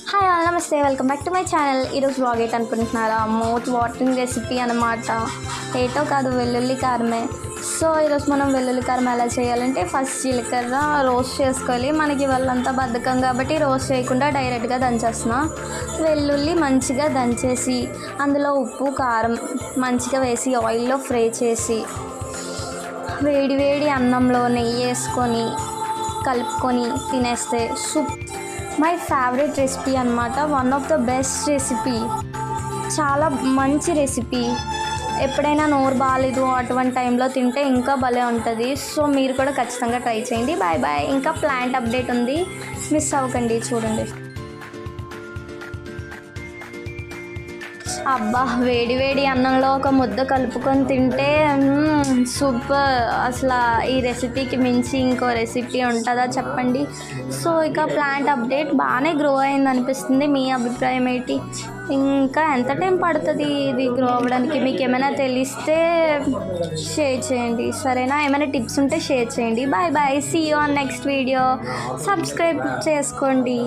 Hi all నమస్తే, welcome back to my channel. ఈరోజు vlog ఏంటి అనుకుంటున్నారా? మౌత్ వాటరింగ్ రెసిపీ అనమాట. ఏటో కాదు, వెల్లుల్లి కారమే. సో ఈరోజు మనం వెల్లుల్లి కారం ఎలా చేయాలంటే, ఫస్ట్ జీలకర్ర రోస్ట్ చేసుకోవాలి. మనకి వాళ్ళంతా బద్ధకం కాబట్టి రోస్ట్ చేయకుండా డైరెక్ట్గా దంచేస్తున్నా. వెల్లుల్లి మంచిగా దంచేసి అందులో ఉప్పు కారం మంచిగా వేసి ఆయిల్లో ఫ్రై చేసి వేడి వేడి అన్నంలో నెయ్యి వేసుకొని కలుపుకొని తినేస్తే మై ఫేవరెట్ రెసిపీ అనమాట. One of the best recipe, చాలా మంచి రెసిపీ. ఎప్పుడైనా నోరు బాగాలేదు అటువంటి టైంలో తింటే ఇంకా భలే ఉంటుంది. సో మీరు కూడా ఖచ్చితంగా ట్రై చేయండి. Bye bye. ఇంకా ప్లాంట్ అప్డేట్ ఉంది, మిస్ అవ్వకండి, చూడండి. అబ్బా, వేడి వేడి అన్నంలో ఒక ముద్ద కలుపుకొని తింటే సూపర్. అసలు ఈ రెసిపీకి మించి ఇంకో రెసిపీ ఉంటుందా చెప్పండి. సో ఇక ప్లాంట్ అప్డేట్ బాగానే గ్రో అయింది అనిపిస్తుంది. మీ అభిప్రాయం ఏంటి? ఇంకా ఎంత టైం పడుతుంది ఇది గ్రో అవ్వడానికి? మీకు ఏమైనా తెలిస్తే షేర్ చేయండి, సరేనా? ఏమైనా టిప్స్ ఉంటే షేర్ చేయండి. Bye bye. See you on next video. Subscribe చేసుకోండి.